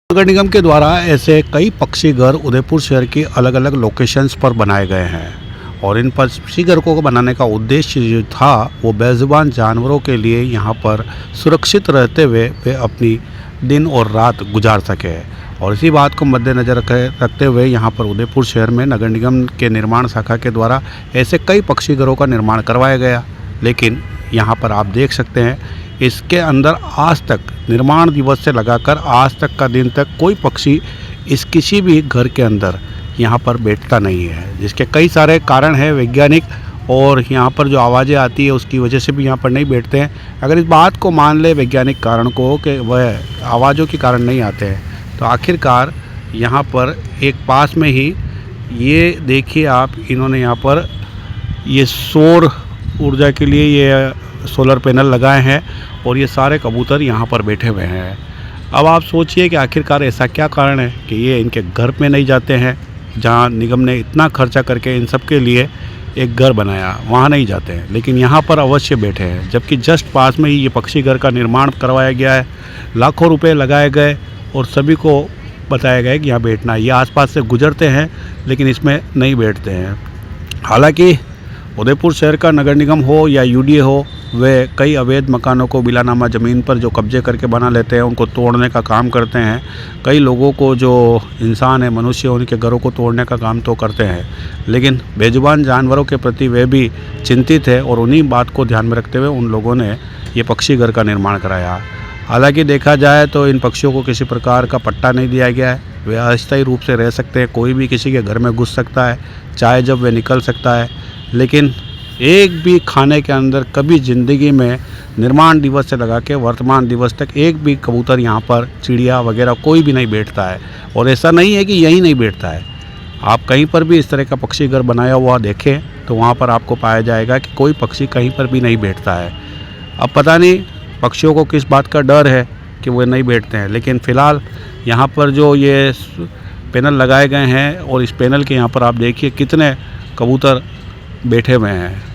नगर निगम के द्वारा ऐसे कई पक्षी घर उदयपुर शहर की अलग अलग लोकेशंस पर बनाए गए हैं और इन पक्षी घरों को बनाने का उद्देश्य जो था वो बेज़ुबान जानवरों के लिए यहाँ पर सुरक्षित रहते हुए वे अपनी दिन और रात गुजार सके। और इसी बात को मद्देनज़र रखते हुए यहाँ पर उदयपुर शहर में नगर निगम के निर्माण शाखा के द्वारा ऐसे कई पक्षी घरों का निर्माण करवाया गया। लेकिन यहाँ पर आप देख सकते हैं इसके अंदर आज तक निर्माण दिवस से लगाकर आज तक का दिन तक कोई पक्षी इस किसी भी घर के अंदर यहाँ पर बैठता नहीं है, जिसके कई सारे कारण हैं वैज्ञानिक, और यहाँ पर जो आवाज़ें आती है उसकी वजह से भी यहाँ पर नहीं बैठते हैं। अगर इस बात को मान ले वैज्ञानिक कारण को कि वह आवाज़ों के कारण नहीं आते हैं, तो आखिरकार यहाँ पर एक पास में ही ये देखिए आप, इन्होंने यहाँ पर ये सौर ऊर्जा के लिए ये सोलर पैनल लगाए हैं और ये सारे कबूतर यहाँ पर बैठे हुए हैं। अब आप सोचिए कि आखिरकार ऐसा क्या कारण है कि ये इनके घर में नहीं जाते हैं, जहाँ निगम ने इतना खर्चा करके इन सब के लिए एक घर बनाया वहाँ नहीं जाते हैं, लेकिन यहाँ पर अवश्य बैठे हैं। जबकि जस्ट पास में ही ये पक्षी घर का निर्माण करवाया गया है, लाखों रुपए लगाए गए और सभी को बताया गया कि यहाँ बैठना है। ये आसपास से गुजरते हैं लेकिन इसमें नहीं बैठते हैं। हालांकि उदयपुर शहर का नगर निगम हो या यूडीए हो, वे कई अवैध मकानों को बिलानामा ज़मीन पर जो कब्जे करके बना लेते हैं उनको तोड़ने का काम करते हैं। कई लोगों को जो इंसान है, मनुष्य, उनके घरों को तोड़ने का काम तो करते हैं, लेकिन बेजुबान जानवरों के प्रति वे भी चिंतित है और उन्हीं बात को ध्यान में रखते हुए उन लोगों ने ये पक्षी घर का निर्माण कराया। हालांकि देखा जाए तो इन पक्षियों को किसी प्रकार का पट्टा नहीं दिया गया है, वे अस्थायी रूप से रह सकते हैं, कोई भी किसी के घर में घुस सकता है, चाहे जब वे निकल सकता है। लेकिन एक भी खाने के अंदर कभी ज़िंदगी में निर्माण दिवस से लगा के वर्तमान दिवस तक एक भी कबूतर यहाँ पर, चिड़िया वगैरह कोई भी नहीं बैठता है। और ऐसा नहीं है कि यहीं नहीं बैठता है, आप कहीं पर भी इस तरह का पक्षी घर बनाया हुआ देखें तो वहाँ पर आपको पाया जाएगा कि कोई पक्षी कहीं पर भी नहीं बैठता है। अब पता नहीं पक्षियों को किस बात का डर है कि वो नहीं बैठते हैं, लेकिन फ़िलहाल यहाँ पर जो ये पैनल लगाए गए हैं और इस पैनल के यहाँ पर आप देखिए कितने कबूतर बैठे हुए हैं।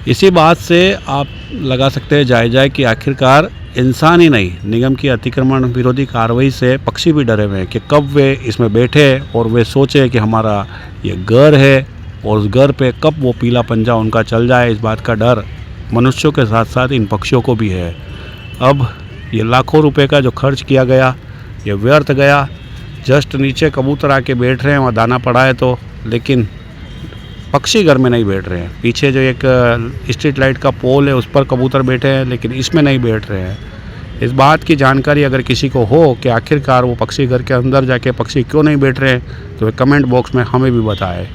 इसी बात से आप लगा सकते हैं जायज़ा कि आखिरकार इंसान ही नहीं, निगम की अतिक्रमण विरोधी कार्रवाई से पक्षी भी डरे हुए हैं कि कब वे इसमें बैठे और वे सोचे कि हमारा ये घर है और उस घर पे कब वो पीला पंजा उनका चल जाए। इस बात का डर मनुष्यों के साथ साथ इन पक्षियों को भी है। अब ये लाखों रुपए का जो खर्च किया गया ये व्यर्थ गया। जस्ट नीचे कबूतर आके बैठ रहे हैं, वहाँ दाना पड़ा है तो, लेकिन पक्षी घर में नहीं बैठ रहे हैं। पीछे जो एक स्ट्रीट लाइट का पोल है उस पर कबूतर बैठे हैं, लेकिन इसमें नहीं बैठ रहे हैं। इस बात की जानकारी अगर किसी को हो कि आखिरकार वो पक्षी घर के अंदर जाके पक्षी क्यों नहीं बैठ रहे हैं, तो वे कमेंट बॉक्स में हमें भी बताएं।